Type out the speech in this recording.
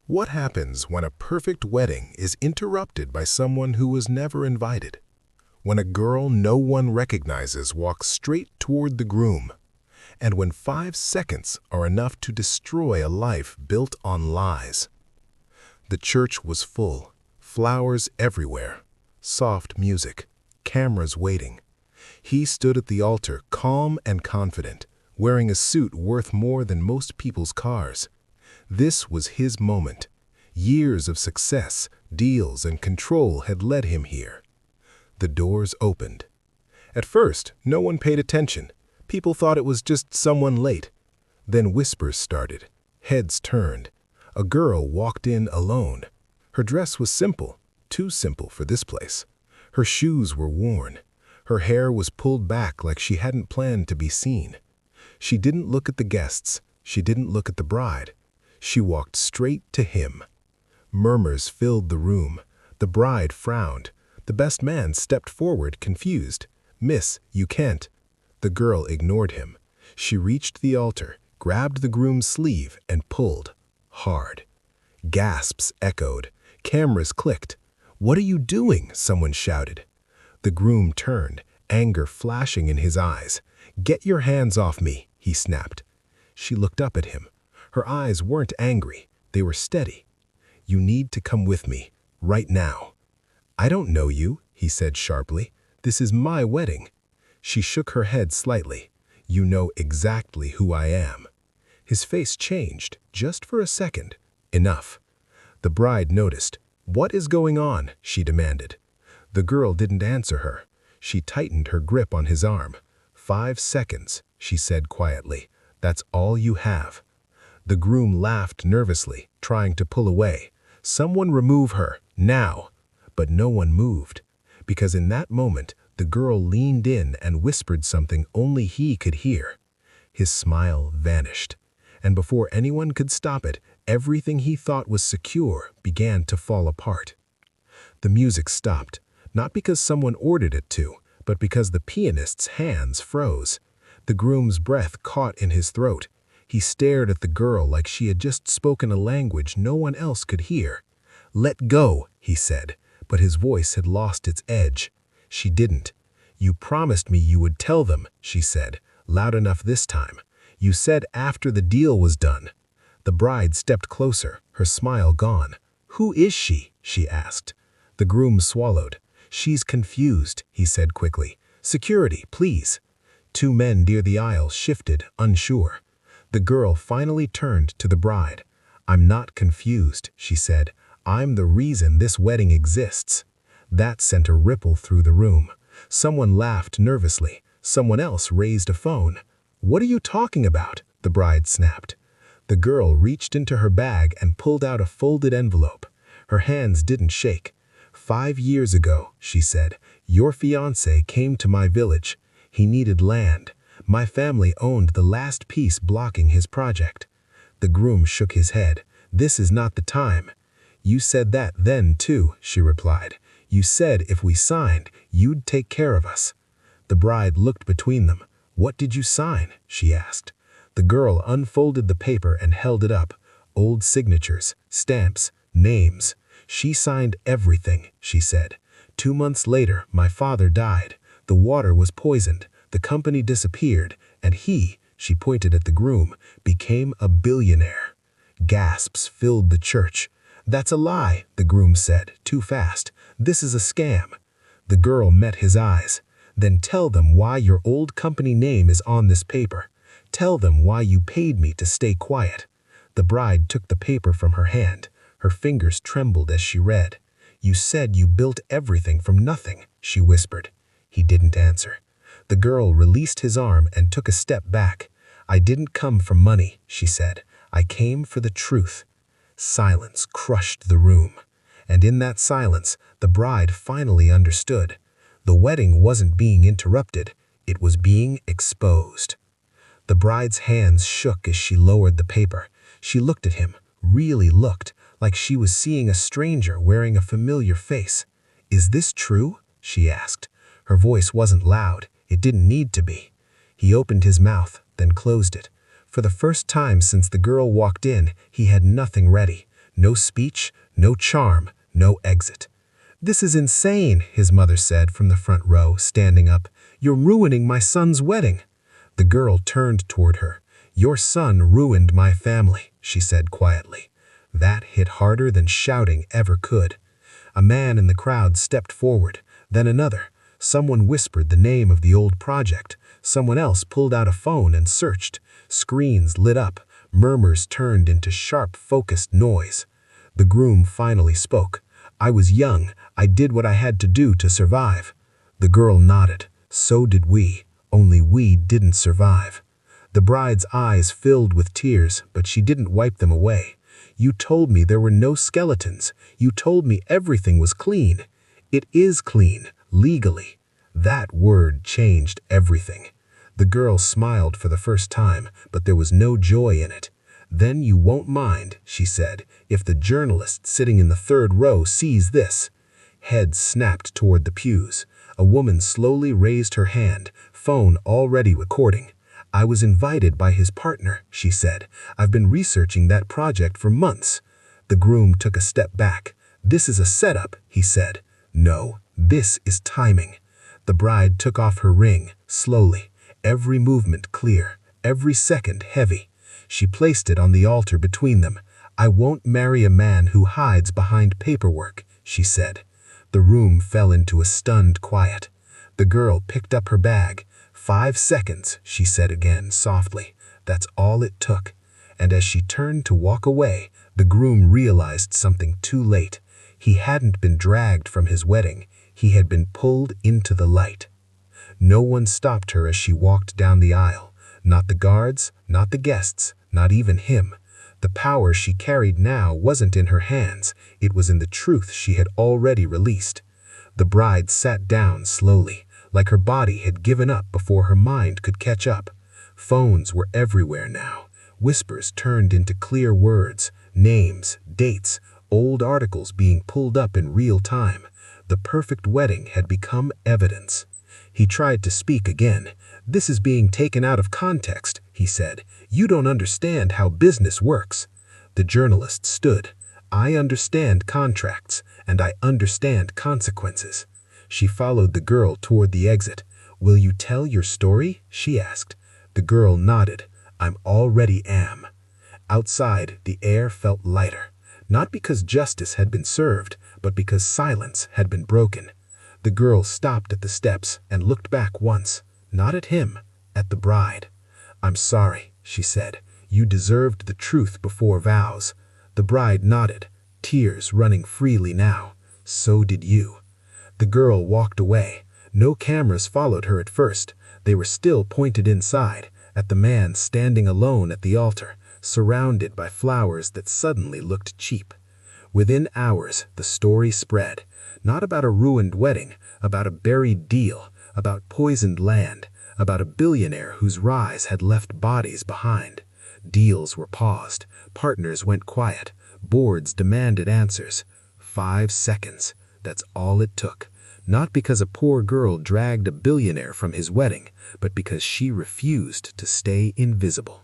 What happens when a perfect wedding is interrupted by someone who was never invited? When a girl no one recognizes walks straight toward the groom, and when 5 seconds are enough to destroy a life built on lies. The church was full, flowers everywhere, soft music, cameras waiting. He stood at the altar calm and confident, wearing a suit worth more than most people's cars. This was his moment. Years of success, deals, and control had led him here. The doors opened. At first, no one paid attention. People thought it was just someone late. Then whispers started. Heads turned. A girl walked in alone. Her dress was simple, too simple for this place. Her shoes were worn. Her hair was pulled back like she hadn't planned to be seen. She didn't look at the guests. She didn't look at the bride. She walked straight to him. Murmurs filled the room. The bride frowned. The best man stepped forward, confused. "Miss, you can't." The girl ignored him. She reached the altar, grabbed the groom's sleeve, and pulled. Hard. Gasps echoed. Cameras clicked. "What are you doing?" someone shouted. The groom turned, anger flashing in his eyes. "Get your hands off me," he snapped. She looked up at him. Her eyes weren't angry. They were steady. "You need to come with me, right now." "I don't know you," he said sharply. "This is my wedding." She shook her head slightly. "You know exactly who I am." His face changed, just for a second. Enough. The bride noticed. "What is going on?" she demanded. The girl didn't answer her. She tightened her grip on his arm. 5 seconds, she said quietly. "That's all you have." The groom laughed nervously, trying to pull away. "Someone remove her, now." But no one moved, because in that moment, the girl leaned in and whispered something only he could hear. His smile vanished, and before anyone could stop it, everything he thought was secure began to fall apart. The music stopped, not because someone ordered it to, but because the pianist's hands froze. The groom's breath caught in his throat. He stared at the girl like she had just spoken a language no one else could hear. "Let go," he said, but his voice had lost its edge. She didn't. "You promised me you would tell them," she said, loud enough this time. "You said after the deal was done." The bride stepped closer, her smile gone. "Who is she?" she asked. The groom swallowed. "She's confused," he said quickly. "Security, please." 2 men near the aisle shifted, unsure. The girl finally turned to the bride. "I'm not confused," she said. "I'm the reason this wedding exists." That sent a ripple through the room. Someone laughed nervously. Someone else raised a phone. "What are you talking about?" the bride snapped. The girl reached into her bag and pulled out a folded envelope. Her hands didn't shake. "5 years ago," she said, "your fiancé came to my village. He needed land. My family owned the last piece blocking his project." The groom shook his head. "This is not the time." "You said that then too," she replied. "You said if we signed, you'd take care of us." The bride looked between them. "What did you sign?" she asked. The girl unfolded the paper and held it up. Old signatures, stamps, names. "She signed everything," she said. 2 months later, my father died. The water was poisoned. The company disappeared, and he," she pointed at the groom, "became a billionaire." Gasps filled the church. "That's a lie," the groom said, too fast. "This is a scam." The girl met his eyes. "Then tell them why your old company name is on this paper. Tell them why you paid me to stay quiet." The bride took the paper from her hand. Her fingers trembled as she read. "You said you built everything from nothing," she whispered. He didn't answer. The girl released his arm and took a step back. "I didn't come for money," she said. "I came for the truth." Silence crushed the room. And in that silence, the bride finally understood. The wedding wasn't being interrupted. It was being exposed. The bride's hands shook as she lowered the paper. She looked at him, really looked, like she was seeing a stranger wearing a familiar face. "Is this true?" she asked. Her voice wasn't loud. It didn't need to be. He opened his mouth, then closed it. For the first time since the girl walked in, he had nothing ready. No speech, no charm, no exit. "This is insane," his mother said from the front row, standing up. "You're ruining my son's wedding." The girl turned toward her. "Your son ruined my family," she said quietly. That hit harder than shouting ever could. A man in the crowd stepped forward, then another. Someone whispered the name of the old project. Someone else pulled out a phone and searched. Screens lit up. Murmurs turned into sharp, focused noise. The groom finally spoke. "I was young. I did what I had to do to survive." The girl nodded. "So did we. Only we didn't survive." The bride's eyes filled with tears, but she didn't wipe them away. "You told me there were no skeletons. You told me everything was clean." "It is clean, legally." That word changed everything. The girl smiled for the first time, but there was no joy in it. "Then you won't mind," she said, "if the journalist sitting in the third row sees this." Heads snapped toward the pews. A woman slowly raised her hand, phone already recording. "I was invited by his partner," she said. "I've been researching that project for months." The groom took a step back. "This is a setup," he said. "No, this is timing." The bride took off her ring, slowly, every movement clear, every second heavy. She placed it on the altar between them. "I won't marry a man who hides behind paperwork," she said. The room fell into a stunned quiet. The girl picked up her bag. "5 seconds," she said again softly. "That's all it took." And as she turned to walk away, the groom realized something too late. He hadn't been dragged from his wedding. He had been pulled into the light. No one stopped her as she walked down the aisle. Not the guards, not the guests, not even him. The power she carried now wasn't in her hands. It was in the truth she had already released. The bride sat down slowly, like her body had given up before her mind could catch up. Phones were everywhere now. Whispers turned into clear words, names, dates, old articles being pulled up in real time. The perfect wedding had become evidence. He tried to speak again. "This is being taken out of context," he said. "You don't understand how business works." The journalist stood. "I understand contracts, and I understand consequences." She followed the girl toward the exit. "Will you tell your story?" she asked. The girl nodded. "I'm already am." Outside, the air felt lighter. Not because justice had been served, but because silence had been broken. The girl stopped at the steps and looked back once, not at him, at the bride. "I'm sorry," she said. "You deserved the truth before vows." The bride nodded, tears running freely now. "So did you." The girl walked away. No cameras followed her at first. They were still pointed inside, at the man standing alone at the altar, surrounded by flowers that suddenly looked cheap. Within hours, the story spread. Not about a ruined wedding, about a buried deal, about poisoned land, about a billionaire whose rise had left bodies behind. Deals were paused. Partners went quiet. Boards demanded answers. 5 seconds. That's all it took. Not because a poor girl dragged a billionaire from his wedding, but because she refused to stay invisible.